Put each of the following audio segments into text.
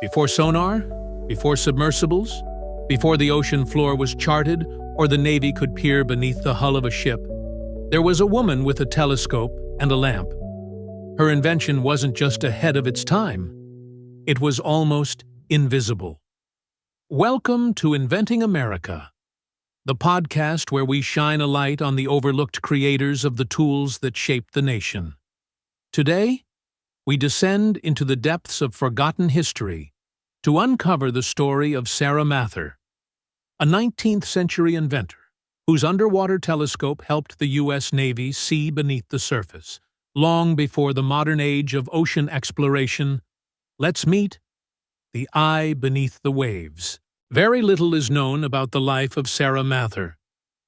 Before sonar, before submersibles, before the ocean floor was charted or the Navy could peer beneath the hull of a ship, there was a woman with a telescope and a lamp. Her invention wasn't just ahead of its time. It was almost invisible. Welcome to Inventing America, the podcast where we shine a light on the overlooked creators of the tools that shaped the nation. Today, we descend into the depths of forgotten history to uncover the story of Sarah Mather, a 19th-century inventor whose underwater telescope helped the U.S. Navy see beneath the surface. Long before the modern age of ocean exploration, let's meet the eye beneath the waves. Very little is known about the life of Sarah Mather.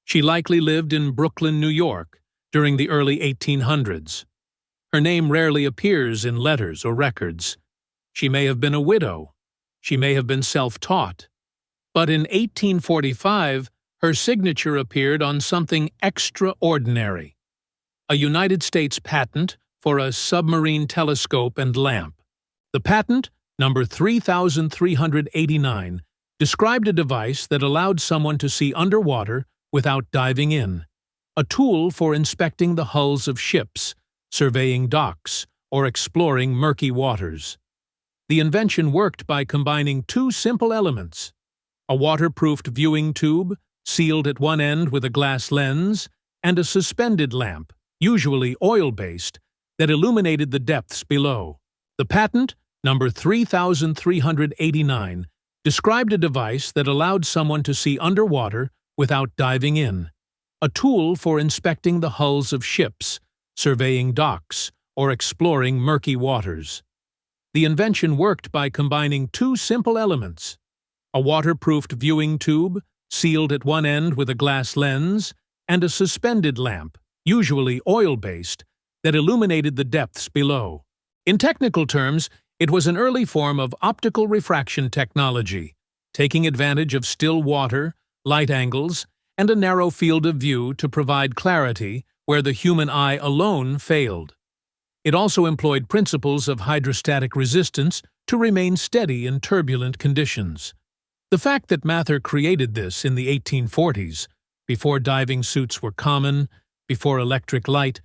She likely lived in Brooklyn, New York, during the early 1800s. Her name rarely appears in letters or records. She may have been a widow. She may have been self-taught. But in 1845, her signature appeared on something extraordinary: a United States patent for a submarine telescope and lamp. The patent, number 3389, described a device that allowed someone to see underwater without diving in, a tool for inspecting the hulls of ships, surveying docks, or exploring murky waters. The invention worked by combining two simple elements: a waterproofed viewing tube, sealed at one end with a glass lens, and a suspended lamp, usually oil-based, that illuminated the depths below. The patent, number 3389, described a device that allowed someone to see underwater without diving in, a tool for inspecting the hulls of ships, surveying docks, or exploring murky waters. The invention worked by combining two simple elements: a waterproofed viewing tube, sealed at one end with a glass lens, and a suspended lamp, usually oil-based, that illuminated the depths below. In technical terms, it was an early form of optical refraction technology, taking advantage of still water, light angles, and a narrow field of view to provide clarity where the human eye alone failed. It also employed principles of hydrostatic resistance to remain steady in turbulent conditions. The fact that Mather created this in the 1840s, before diving suits were common, before electric light,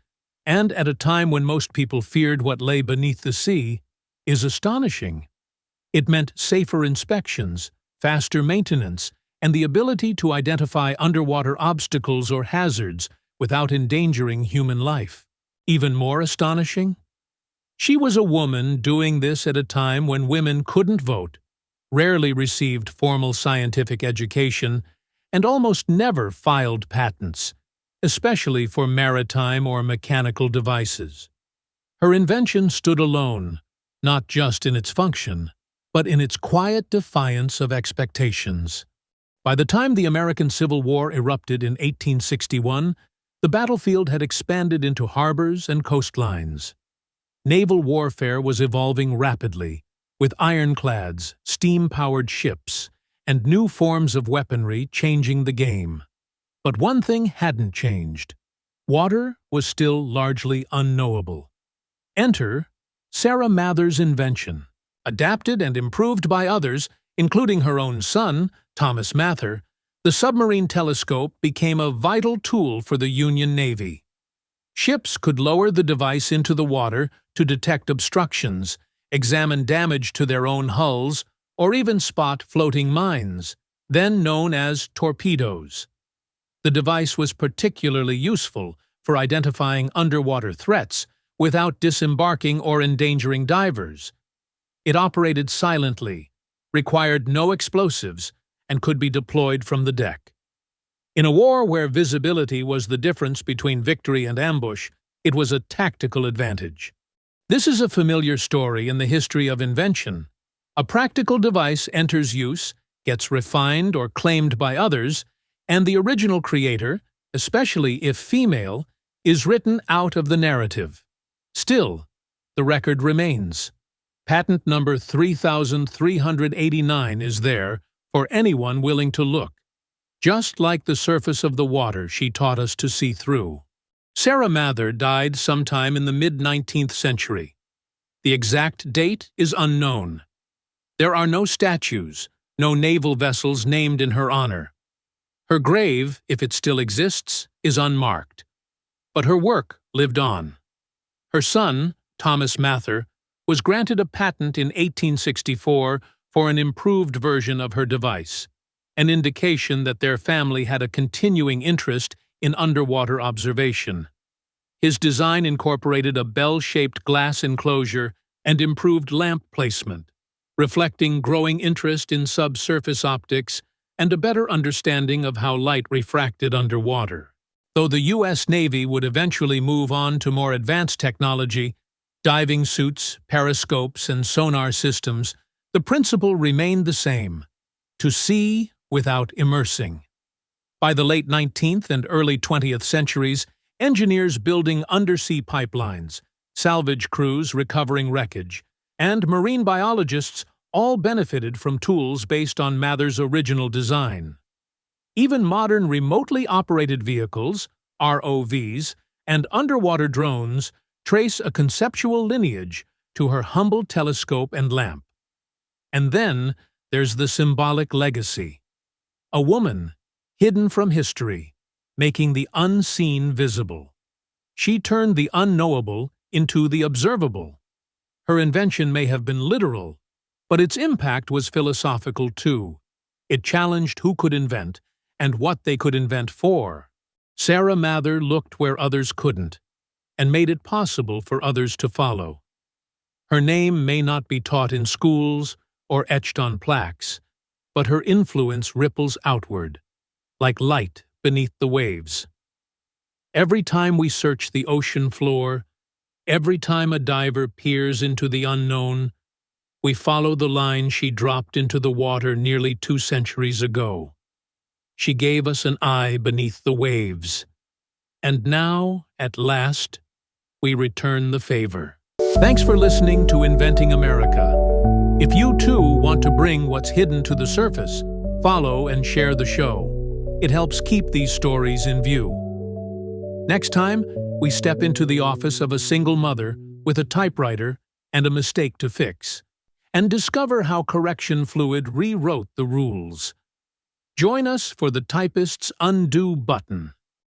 and at a time when most people feared what lay beneath the sea, is astonishing. It meant safer inspections, faster maintenance, and the ability to identify underwater obstacles or hazards without endangering human life. Even more astonishing? She was a woman doing this at a time when women couldn't vote, rarely received formal scientific education, and almost never filed patents, especially for maritime or mechanical devices. Her invention stood alone, not just in its function, but in its quiet defiance of expectations. By the time the American Civil War erupted in 1861, the battlefield had expanded into harbors and coastlines. Naval warfare was evolving rapidly, with ironclads, steam-powered ships, and new forms of weaponry changing the game. But one thing hadn't changed. Water was still largely unknowable. Enter Sarah Mather's invention. Adapted and improved by others, including her own son, Thomas Mather, the submarine telescope became a vital tool for the Union Navy. Ships could lower the device into the water to detect obstructions, examine damage to their own hulls, or even spot floating mines, then known as torpedoes. The device was particularly useful for identifying underwater threats without disembarking or endangering divers. It operated silently, required no explosives, and could be deployed from the deck. In a war where visibility was the difference between victory and ambush, it was a tactical advantage. This is a familiar story in the history of invention. A practical device enters use, gets refined or claimed by others, and the original creator, especially if female, is written out of the narrative. Still, the record remains. Patent number 3389 is there for anyone willing to look, just like the surface of the water she taught us to see through. Sarah Mather died sometime in the mid-19th century. The exact date is unknown. There are no statues, no naval vessels named in her honor. Her grave, if it still exists, is unmarked. But her work lived on. Her son, Thomas Mather, was granted a patent in 1864 for an improved version of her device, an indication that their family had a continuing interest in underwater observation. His design incorporated a bell-shaped glass enclosure and improved lamp placement, reflecting growing interest in subsurface optics and a better understanding of how light refracted underwater. Though the U.S. Navy would eventually move on to more advanced technology, diving suits, periscopes, and sonar systems, the principle remained the same: to see without immersing. By the late 19th and early 20th centuries, engineers building undersea pipelines, salvage crews recovering wreckage, and marine biologists all benefited from tools based on Mather's original design. Even modern remotely operated vehicles, ROVs, and underwater drones trace a conceptual lineage to her humble telescope and lamp. And then there's the symbolic legacy. A woman, hidden from history, making the unseen visible. She turned the unknowable into the observable. Her invention may have been literal, but its impact was philosophical too. It challenged who could invent and what they could invent for. Sarah Mather looked where others couldn't, and made it possible for others to follow. Her name may not be taught in schools or etched on plaques, but her influence ripples outward, like light beneath the waves. Every time we search the ocean floor, every time a diver peers into the unknown, we follow the line she dropped into the water nearly 2 centuries ago. She gave us an eye beneath the waves. And now, at last, we return the favor. Thanks for listening to Inventing America. If you too want to bring what's hidden to the surface, follow and share the show. It helps keep these stories in view. Next time, we step into the office of a single mother with a typewriter and a mistake to fix, and discover how correction fluid rewrote the rules. Join us for the typist's undo button.